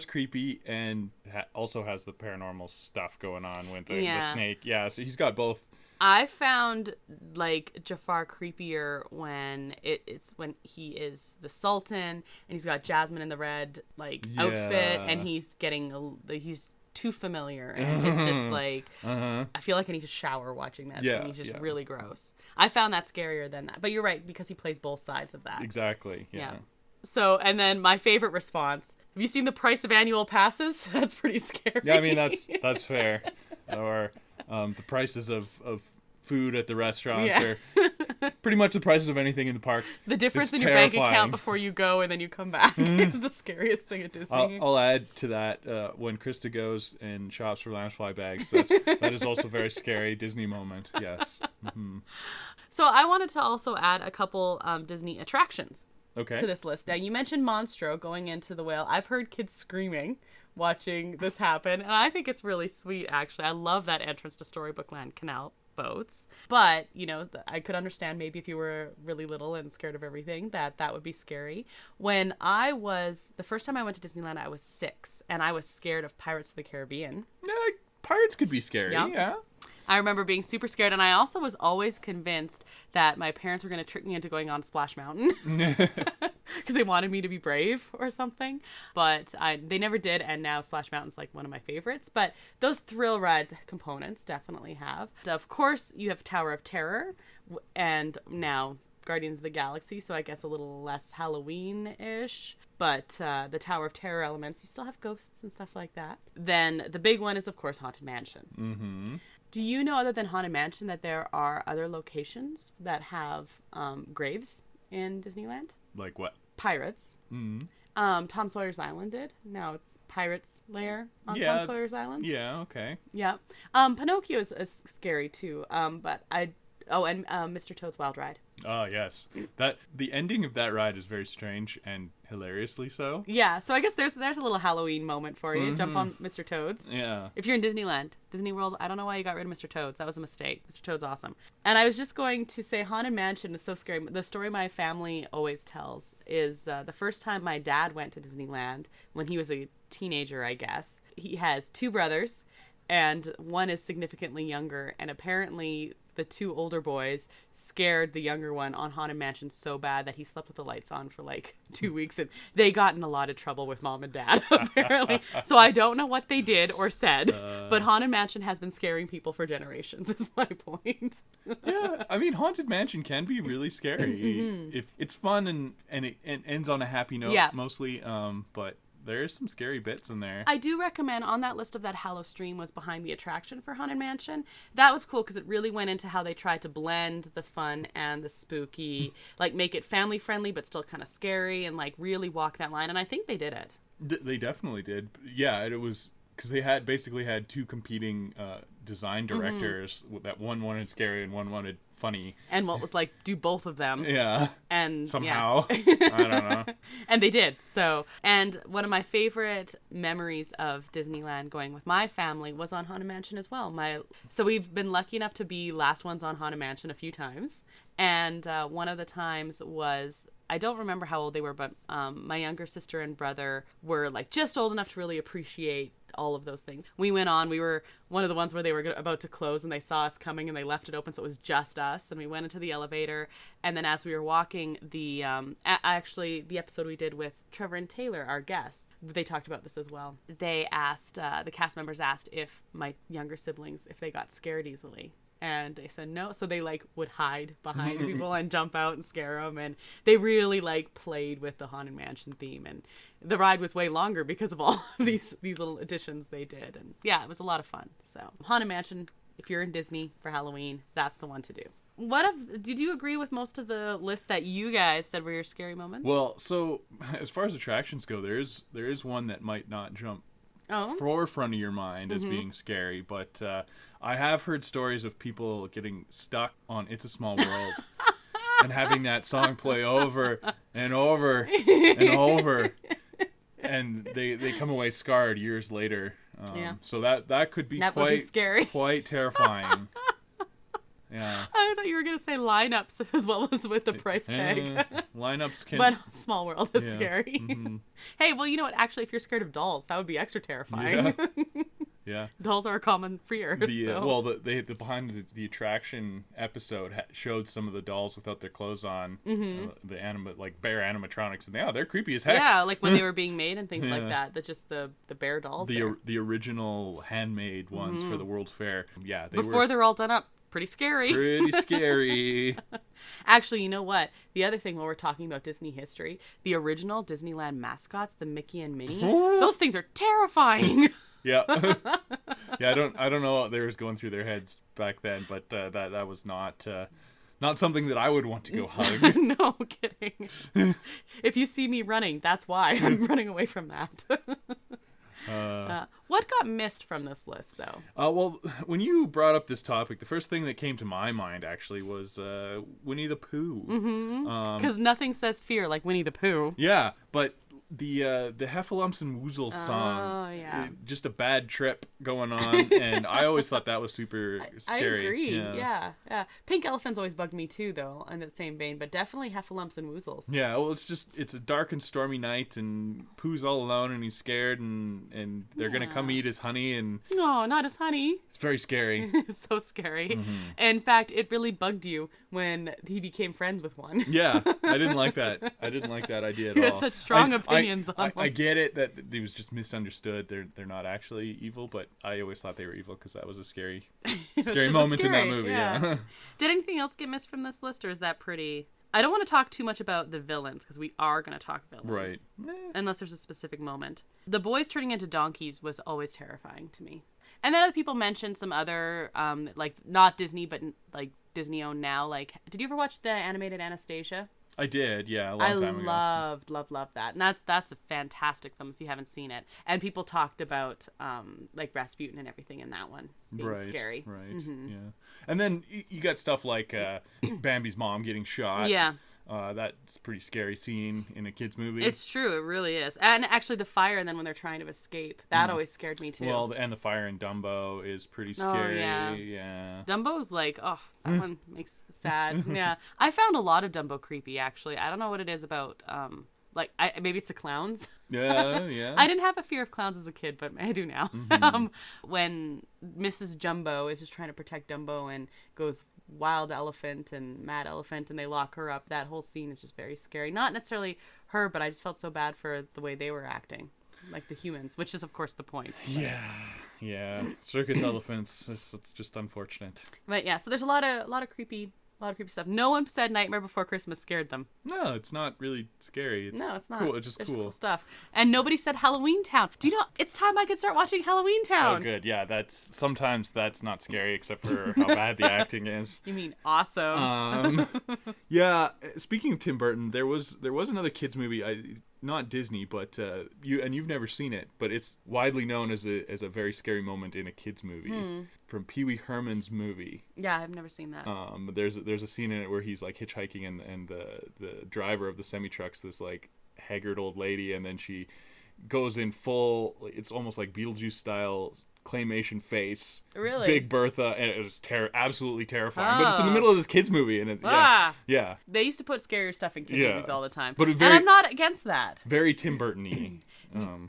[SPEAKER 2] creepy and also has the paranormal stuff going on with the snake. Yeah, so he's got both.
[SPEAKER 1] I found like Jafar creepier when it's when he is the Sultan and he's got Jasmine in the red outfit and he's too familiar and it's just like I feel like I need to shower watching that scene. He's just really gross. I found that scarier than that. But you're right, because he plays both sides of that.
[SPEAKER 2] Exactly. Yeah.
[SPEAKER 1] So, and then my favorite response, have you seen the price of annual passes? That's pretty scary.
[SPEAKER 2] Yeah, I mean that's fair. Or the prices of food at the restaurants are pretty much the prices of anything in the parks.
[SPEAKER 1] The difference in your bank account before you go and then you come back is the scariest thing at Disney.
[SPEAKER 2] I'll add to that when Krysta goes and shops for Loungefly bags. That is also a very scary Disney moment. Yes. Mm-hmm.
[SPEAKER 1] So I wanted to also add a couple Disney attractions
[SPEAKER 2] to
[SPEAKER 1] this list. Now, you mentioned Monstro going into the whale. I've heard kids screaming watching this happen, and I think it's really sweet, actually. I love that entrance to Storybook Land Canal boats. But, I could understand maybe if you were really little and scared of everything, that would be scary. The first time I went to Disneyland, I was 6, and I was scared of Pirates of the Caribbean.
[SPEAKER 2] Pirates could be scary, yeah.
[SPEAKER 1] I remember being super scared, and I also was always convinced that my parents were going to trick me into going on Splash Mountain because they wanted me to be brave or something. But they never did, and now Splash Mountain's like one of my favorites. But those thrill rides components definitely have. Of course, you have Tower of Terror, and now Guardians of the Galaxy, so I guess a little less Halloween-ish. But the Tower of Terror elements, you still have ghosts and stuff like that. Then the big one is, of course, Haunted Mansion. Mm-hmm. Do you know, other than Haunted Mansion, that there are other locations that have graves in Disneyland?
[SPEAKER 2] Like what?
[SPEAKER 1] Pirates. Mm-hmm. Tom Sawyer's Island did. Now it's Pirates Lair on Tom Sawyer's Island.
[SPEAKER 2] Yeah, okay.
[SPEAKER 1] Yeah. Pinocchio is scary too. And Mr. Toad's Wild Ride.
[SPEAKER 2] Oh, yes. The ending of that ride is very strange and hilariously so.
[SPEAKER 1] Yeah, so I guess there's a little Halloween moment for you. Mm-hmm. Jump on Mr. Toad's.
[SPEAKER 2] Yeah.
[SPEAKER 1] If you're in Disneyland, Disney World, I don't know why you got rid of Mr. Toad's. That was a mistake. Mr. Toad's awesome. And I was just going to say Haunted Mansion is so scary. The story my family always tells is the first time my dad went to Disneyland, when he was a teenager, I guess. He has 2 brothers, and one is significantly younger, and apparently the 2 older boys scared the younger one on Haunted Mansion so bad that he slept with the lights on for like 2 weeks, and they got in a lot of trouble with mom and dad, apparently. So I don't know what they did or said, but Haunted Mansion has been scaring people for generations, is my point.
[SPEAKER 2] Yeah, I mean, Haunted Mansion can be really scary. If it's fun and it ends on a happy note, mostly, but there's some scary bits in there.
[SPEAKER 1] I do recommend, on that list of that Hallow Stream was behind the attraction for Haunted Mansion. That was cool because it really went into how they tried to blend the fun and the spooky, like make it family friendly but still kind of scary, and like really walk that line. And I think they did it.
[SPEAKER 2] They definitely did. Yeah, it was because they had 2 competing design directors. That one wanted scary and one wanted funny,
[SPEAKER 1] and what was like do both of them, and
[SPEAKER 2] somehow I don't know,
[SPEAKER 1] and they did. So, and one of my favorite memories of Disneyland going with my family was on Haunted Mansion as well. So we've been lucky enough to be last ones on Haunted Mansion a few times, and one of the times was, I don't remember how old they were, but my younger sister and brother were like just old enough to really appreciate all of those things. We went on. We were one of the ones where they were about to close and they saw us coming and they left it open, so it was just us. And we went into the elevator. And then as we were walking, the episode we did with Trevor and Taylor, our guests, they talked about this as well. They asked, the cast members asked if my younger siblings, if they got scared easily. And they said no, so they like would hide behind people and jump out and scare them, and they really like played with the Haunted Mansion theme, and the ride was way longer because of all of these little additions they did, and yeah, it was a lot of fun. So Haunted Mansion, if you're in Disney for Halloween, that's the one to do. Did you agree with most of the list that you guys said were your scary moments?
[SPEAKER 2] Well, so as far as attractions go, there is one that might not jump forefront of your mind as being scary, but I have heard stories of people getting stuck on It's a Small World and having that song play over and over and over, and they come away scarred years later. So that could be quite
[SPEAKER 1] scary,
[SPEAKER 2] quite terrifying. Yeah.
[SPEAKER 1] I thought you were going to say lineups as well as with the price tag.
[SPEAKER 2] Lineups can...
[SPEAKER 1] But Small World is scary. Mm-hmm. Hey, well, you know what? Actually, if you're scared of dolls, that would be extra terrifying.
[SPEAKER 2] Yeah.
[SPEAKER 1] Dolls are a common fear.
[SPEAKER 2] Well, the behind the attraction episode showed some of the dolls without their clothes on. Mm-hmm. The like bear animatronics. And they're creepy as heck.
[SPEAKER 1] Yeah, like when they were being made and things like that. That just the bear dolls.
[SPEAKER 2] The original handmade ones for the World's Fair. Yeah.
[SPEAKER 1] They're all done up. Pretty scary.
[SPEAKER 2] Pretty scary.
[SPEAKER 1] Actually, you know what? The other thing while we're talking about Disney history, the original Disneyland mascots, the Mickey and Minnie, those things are terrifying.
[SPEAKER 2] Yeah. Yeah, I don't know what they was going through their heads back then, but that was not something that I would want to go hug.
[SPEAKER 1] No kidding. If you see me running, that's why I'm running away from that. What got missed from this list, though?
[SPEAKER 2] Well, when you brought up this topic, the first thing that came to my mind actually was Winnie the Pooh.
[SPEAKER 1] Because nothing says fear like Winnie the Pooh.
[SPEAKER 2] Yeah, but the Heffalumps and Woozles song, just a bad trip going on, and I always thought that was super scary.
[SPEAKER 1] I agree. Yeah. Pink Elephants always bugged me too, though, in that same vein, but definitely Heffalumps and Woozles.
[SPEAKER 2] Yeah, well, it's a dark and stormy night, and Pooh's all alone, and he's scared, and they're gonna come eat his honey, and
[SPEAKER 1] no, not his honey.
[SPEAKER 2] It's very scary.
[SPEAKER 1] It's so scary. Mm-hmm. In fact, it really bugged you when he became friends with one.
[SPEAKER 2] Yeah, I didn't like that. I didn't like that idea at all.
[SPEAKER 1] You had such strong opinions on them.
[SPEAKER 2] I get it that it was just misunderstood. They're not actually evil, but I always thought they were evil because that was a scary moment in that movie. Yeah.
[SPEAKER 1] Did anything else get missed from this list, or is that pretty? I don't want to talk too much about the villains because we are going to talk villains,
[SPEAKER 2] right?
[SPEAKER 1] Unless there's a specific moment. The boys turning into donkeys was always terrifying to me. And then other people mentioned some other, like not Disney, but like Disney owned now. Like, did you ever watch the animated Anastasia?
[SPEAKER 2] I did, yeah, a long time ago.
[SPEAKER 1] I loved that. And that's a fantastic film if you haven't seen it. And people talked about like Rasputin and everything in that one being scary.
[SPEAKER 2] Right, yeah. And then you got stuff like Bambi's mom getting shot.
[SPEAKER 1] Yeah.
[SPEAKER 2] That's a pretty scary scene in a kid's movie.
[SPEAKER 1] It's true, it really is. And actually the fire, and then when they're trying to escape, that always scared me too.
[SPEAKER 2] Well, and the fire in Dumbo is pretty scary.
[SPEAKER 1] Oh,
[SPEAKER 2] yeah.
[SPEAKER 1] Dumbo's like, that one makes sad. Yeah. I found a lot of Dumbo creepy, actually. I don't know what it is about, maybe it's the clowns.
[SPEAKER 2] Yeah.
[SPEAKER 1] I didn't have a fear of clowns as a kid, but I do now. When Mrs. Jumbo is just trying to protect Dumbo and goes wild elephant and mad elephant and they lock her up, that whole scene is just very scary. Not necessarily her, but I just felt so bad for the way they were acting, like the humans, which is of course the point.
[SPEAKER 2] Yeah. Circus elephants, it's just unfortunate.
[SPEAKER 1] But yeah, so there's a lot of creepy stuff. No one said Nightmare Before Christmas scared them.
[SPEAKER 2] No, it's not really scary.
[SPEAKER 1] No, it's not.
[SPEAKER 2] Cool. It's just
[SPEAKER 1] cool stuff. And nobody said Halloween Town. Do you know, it's time I could start watching Halloween Town.
[SPEAKER 2] Oh, good. Yeah, sometimes that's not scary except for how bad the acting is.
[SPEAKER 1] You mean awesome.
[SPEAKER 2] Yeah, speaking of Tim Burton, there was another kids movie, not Disney, but you've never seen it, but it's widely known as a very scary moment in a kids movie from Pee Wee Herman's movie.
[SPEAKER 1] Yeah, I've never seen that.
[SPEAKER 2] There's a scene in it where he's like hitchhiking and the driver of the semi-truck's this like haggard old lady, and then she goes in full, it's almost like Beetlejuice style claymation face,
[SPEAKER 1] really
[SPEAKER 2] Big Bertha, and it was absolutely terrifying. But it's in the middle of this kids movie, and
[SPEAKER 1] they used to put scarier stuff in kids movies all the time,
[SPEAKER 2] but
[SPEAKER 1] and I'm not against that.
[SPEAKER 2] Very Tim Burton-y.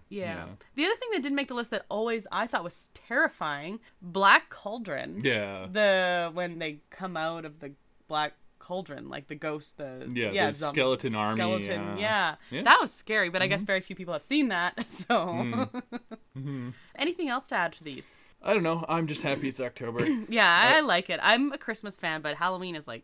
[SPEAKER 1] Yeah. The other thing that didn't make the list that always I thought was terrifying, Black Cauldron.
[SPEAKER 2] Yeah.
[SPEAKER 1] When they come out of the Black Cauldron, like the ghost,
[SPEAKER 2] the skeleton army.
[SPEAKER 1] Yeah. That was scary, but I guess very few people have seen that. So, anything else to add to these?
[SPEAKER 2] I don't know. I'm just happy it's October.
[SPEAKER 1] Yeah, I like it. I'm a Christmas fan, but Halloween is like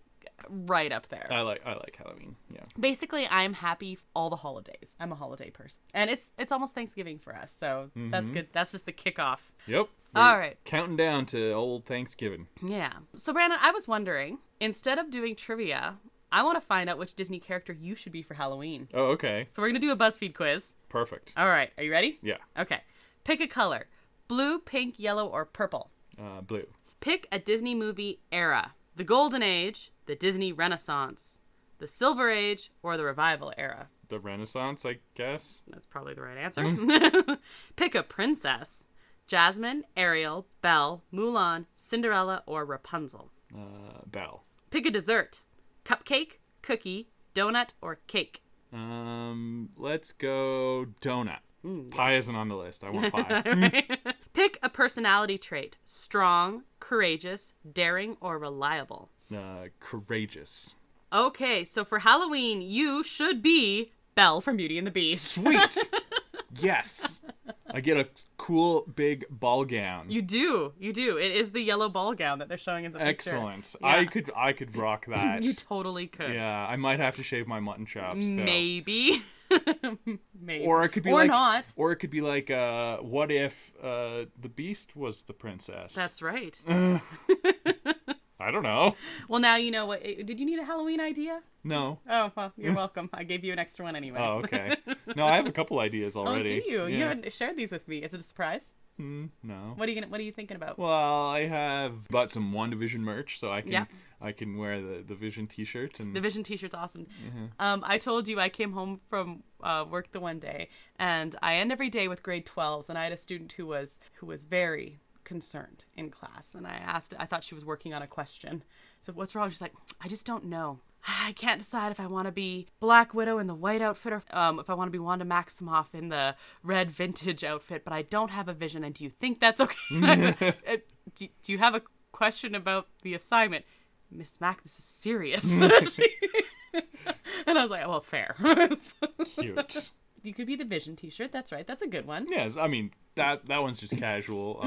[SPEAKER 1] right up there.
[SPEAKER 2] I like Halloween. Yeah.
[SPEAKER 1] Basically, I'm happy all the holidays. I'm a holiday person, and it's almost Thanksgiving for us, so that's good. That's just the kickoff.
[SPEAKER 2] Yep.
[SPEAKER 1] All right.
[SPEAKER 2] Counting down to old Thanksgiving.
[SPEAKER 1] Yeah. So Brandon, I was wondering, instead of doing trivia, I want to find out which Disney character you should be for Halloween.
[SPEAKER 2] Oh, okay.
[SPEAKER 1] So we're gonna do a BuzzFeed quiz.
[SPEAKER 2] Perfect.
[SPEAKER 1] All right. Are you ready?
[SPEAKER 2] Yeah.
[SPEAKER 1] Okay. Pick a color: blue, pink, yellow, or purple.
[SPEAKER 2] Blue.
[SPEAKER 1] Pick a Disney movie era: the Golden Age, the Disney Renaissance, the Silver Age, or the Revival era.
[SPEAKER 2] The Renaissance, I guess.
[SPEAKER 1] That's probably the right answer. Pick a princess: Jasmine, Ariel, Belle, Mulan, Cinderella, or Rapunzel.
[SPEAKER 2] Belle.
[SPEAKER 1] Pick a dessert: cupcake, cookie, donut, or cake.
[SPEAKER 2] Let's go donut. Pie isn't on the list. I want pie.
[SPEAKER 1] Right. Pick a personality trait: strong, courageous, daring, or reliable.
[SPEAKER 2] Courageous.
[SPEAKER 1] Okay, so for Halloween, you should be Belle from Beauty and the Beast.
[SPEAKER 2] Sweet. Yes. I get a cool big ball gown.
[SPEAKER 1] You do. It is the yellow ball gown that they're showing as a picture.
[SPEAKER 2] Excellent.
[SPEAKER 1] Yeah.
[SPEAKER 2] I could rock that.
[SPEAKER 1] You totally could.
[SPEAKER 2] Yeah, I might have to shave my mutton chops though.
[SPEAKER 1] Maybe. Maybe.
[SPEAKER 2] Or it could be
[SPEAKER 1] or
[SPEAKER 2] like
[SPEAKER 1] not.
[SPEAKER 2] Or it could be like what if the Beast was the princess?
[SPEAKER 1] That's right.
[SPEAKER 2] I don't know.
[SPEAKER 1] Well, now you know what. Did you need a Halloween idea?
[SPEAKER 2] No.
[SPEAKER 1] Oh, well, you're welcome. I gave you an extra one anyway.
[SPEAKER 2] Oh, okay. No, I have a couple ideas already.
[SPEAKER 1] Oh, do you?
[SPEAKER 2] Yeah.
[SPEAKER 1] You haven't shared these with me. Is it a surprise?
[SPEAKER 2] No.
[SPEAKER 1] What are you thinking about?
[SPEAKER 2] Well, I have bought some WandaVision merch, so I can
[SPEAKER 1] Yeah.
[SPEAKER 2] I can wear the Vision T-shirt and
[SPEAKER 1] The Vision T-shirt's awesome. I told you I came home from work the one day, and I end every day with grade 12s, and I had a student who was very concerned in class, and I thought she was working on a question. So what's wrong? She's like, I just don't know. I can't decide if I want to be Black Widow in the white outfit or if I want to be Wanda Maximoff in the red vintage outfit, but I don't have a vision, and do you think that's okay? I said, do you have a question about the assignment? Miss Mac, this is serious. And I was like, well, fair.
[SPEAKER 2] cute.
[SPEAKER 1] You could be the Vision T-shirt. That's right. That's a good one.
[SPEAKER 2] Yes, I mean that one's just casual.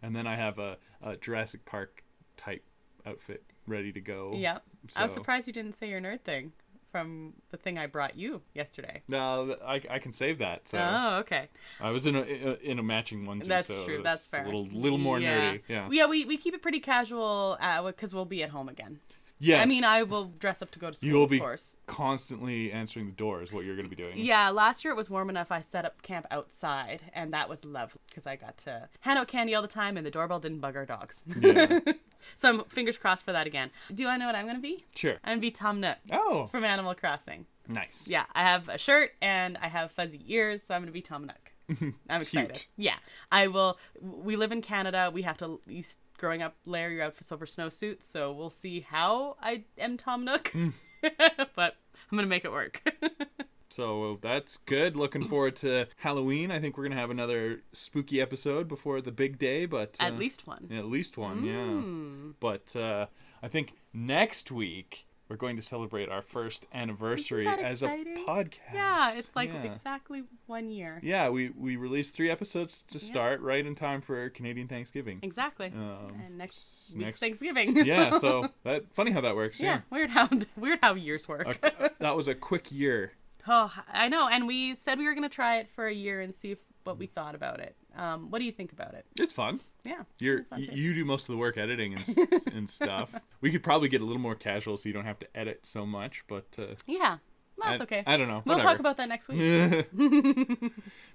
[SPEAKER 2] And then I have a Jurassic Park type outfit ready to go.
[SPEAKER 1] Yeah.
[SPEAKER 2] So.
[SPEAKER 1] I was surprised you didn't say your nerd thing from the thing I brought you yesterday.
[SPEAKER 2] No, I can save that. So.
[SPEAKER 1] Oh, okay.
[SPEAKER 2] I was in a matching onesie.
[SPEAKER 1] That's
[SPEAKER 2] so
[SPEAKER 1] true. That's fair.
[SPEAKER 2] A little more nerdy. Yeah.
[SPEAKER 1] Yeah, we keep it pretty casual because we'll be at home again.
[SPEAKER 2] Yes.
[SPEAKER 1] I mean, I will dress up to go to school,
[SPEAKER 2] You will be
[SPEAKER 1] of course.
[SPEAKER 2] Constantly answering the door is what you're going to be doing.
[SPEAKER 1] Yeah, last year it was warm enough I set up camp outside, and that was lovely because I got to hand out candy all the time, and the doorbell didn't bug our dogs.
[SPEAKER 2] Yeah.
[SPEAKER 1] So I'm fingers crossed for that again. Do I know what I'm going to be?
[SPEAKER 2] Sure.
[SPEAKER 1] I'm going to be Tom Nook
[SPEAKER 2] Oh.
[SPEAKER 1] from Animal Crossing.
[SPEAKER 2] Nice.
[SPEAKER 1] Yeah, I have a shirt, and I have fuzzy ears, so I'm going to be Tom Nook. I'm excited.
[SPEAKER 2] Cute.
[SPEAKER 1] Yeah, I will. We live in Canada. We have to, growing up, layer your outfits over snowsuits, so we'll see how I am Tom Nook. But I'm going to make it work.
[SPEAKER 2] So that's good. Looking forward to Halloween. I think we're going to have another spooky episode before the big day, but...
[SPEAKER 1] At least one.
[SPEAKER 2] Yeah, at least one, yeah. But I think next week we're going to celebrate our first anniversary as a podcast.
[SPEAKER 1] Yeah, it's like exactly 1 year.
[SPEAKER 2] Yeah, we released 3 episods to start right in time for Canadian Thanksgiving.
[SPEAKER 1] Exactly. And next week's Thanksgiving.
[SPEAKER 2] Yeah, so funny how that works.
[SPEAKER 1] Yeah, weird how years work.
[SPEAKER 2] That was a quick year.
[SPEAKER 1] Oh, I know. And we said we were going to try it for a year and see what we thought about it. What do you think about it?
[SPEAKER 2] It's fun.
[SPEAKER 1] Yeah.
[SPEAKER 2] You do most of the work editing and stuff. We could probably get a little more casual so you don't have to edit so much, but
[SPEAKER 1] yeah. That's okay.
[SPEAKER 2] I don't know.
[SPEAKER 1] We'll talk about that next week.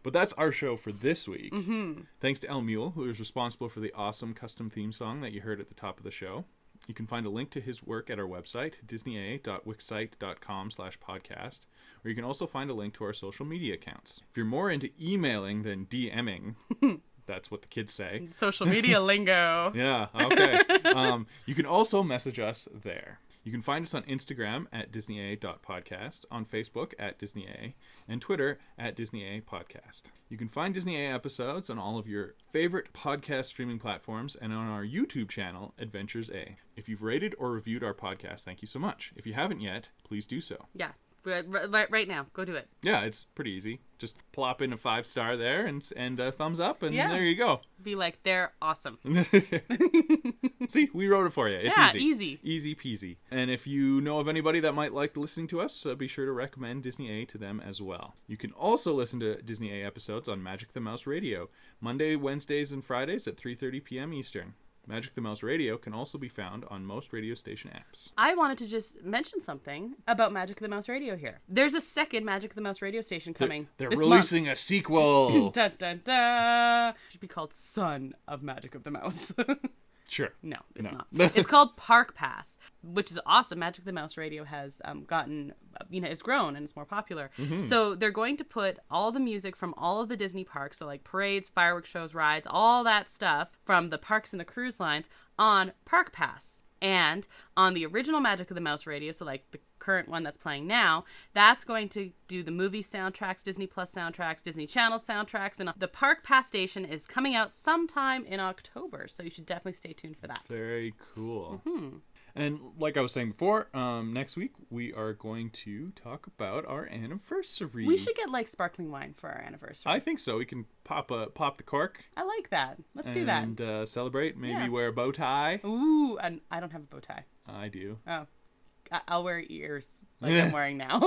[SPEAKER 2] But that's our show for this week. Thanks to El Mule, who is responsible for the awesome custom theme song that you heard at the top of the show. You can find a link to his work at our website, disneya.wixsite.com/podcast, where you can also find a link to our social media accounts. If you're more into emailing than DMing, that's what the kids say.
[SPEAKER 1] Social media lingo.
[SPEAKER 2] Yeah, okay. You can also message us there. You can find us on Instagram at DisneyA.podcast, on Facebook at DisneyA, and Twitter at DisneyA Podcast. You can find DisneyA episodes on all of your favorite podcast streaming platforms and on our YouTube channel, Adventures A. If you've rated or reviewed our podcast, thank you so much. If you haven't yet, please do so.
[SPEAKER 1] Yeah. Right now. Go do it.
[SPEAKER 2] Yeah, it's pretty easy. Just plop in a 5-star there and a thumbs up, and there you go.
[SPEAKER 1] Be like, they're awesome.
[SPEAKER 2] See, we wrote it for you. It's
[SPEAKER 1] easy.
[SPEAKER 2] Easy peasy. And if you know of anybody that might like listening to us, be sure to recommend Disney A to them as well. You can also listen to Disney A episodes on Magic the Mouse Radio, Monday, Wednesdays, and Fridays at 3:30 p.m. Eastern. Magic the Mouse Radio can also be found on most radio station apps.
[SPEAKER 1] I wanted to just mention something about Magic the Mouse Radio here. There's a second Magic the Mouse radio station coming.
[SPEAKER 2] They're releasing a sequel.
[SPEAKER 1] Dun, dun, dun. It should be called Son of Magic of the Mouse.
[SPEAKER 2] Sure.
[SPEAKER 1] No, it's not. It's called Park Pass, which is awesome. Magic the Mouse Radio has gotten, it's grown and it's more popular. Mm-hmm. So they're going to put all the music from all of the Disney parks, so like parades, fireworks shows, rides, all that stuff from the parks and the cruise lines on Park Pass. And on the original Magic of the Mouse Radio, so like the current one that's playing now, that's going to do the movie soundtracks, Disney Plus soundtracks, Disney Channel soundtracks, and the Park Pass station is coming out sometime in October, so you should definitely stay tuned for that.
[SPEAKER 2] Very cool. Mm-hmm. And like I was saying before, next week we are going to talk about our anniversary.
[SPEAKER 1] We should get like sparkling wine for our anniversary.
[SPEAKER 2] I think so. We can pop the cork.
[SPEAKER 1] I like that. Let's do that.
[SPEAKER 2] And celebrate. Maybe wear a bow tie.
[SPEAKER 1] Ooh, and I don't have a bow tie.
[SPEAKER 2] I do.
[SPEAKER 1] Oh. I'll wear ears like I'm wearing now.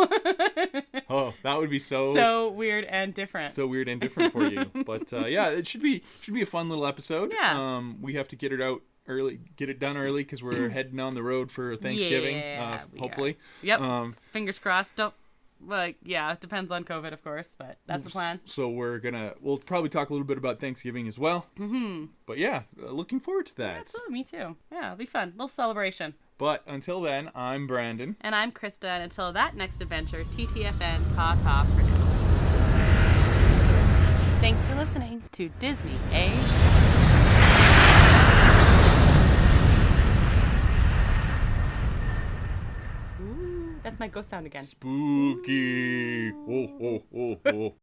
[SPEAKER 2] Oh, that would be so
[SPEAKER 1] weird and different.
[SPEAKER 2] So weird and different for you. But it should be a fun little episode.
[SPEAKER 1] Yeah.
[SPEAKER 2] We have to get it done early because we're heading on the road for Thanksgiving. Hopefully.
[SPEAKER 1] Yep. Fingers crossed. It depends on COVID, of course, but that's the plan.
[SPEAKER 2] So we'll probably talk a little bit about Thanksgiving as well. Mm-hmm. But looking forward to that.
[SPEAKER 1] Yeah, absolutely, me too. Yeah, it'll be fun. Little celebration.
[SPEAKER 2] But until then, I'm Brandon.
[SPEAKER 1] And I'm Krysta, and until that next adventure, TTFN, ta-ta for now. Thanks for listening to Disney A. That's my ghost sound again.
[SPEAKER 2] Spooky. Oh, oh, oh, oh.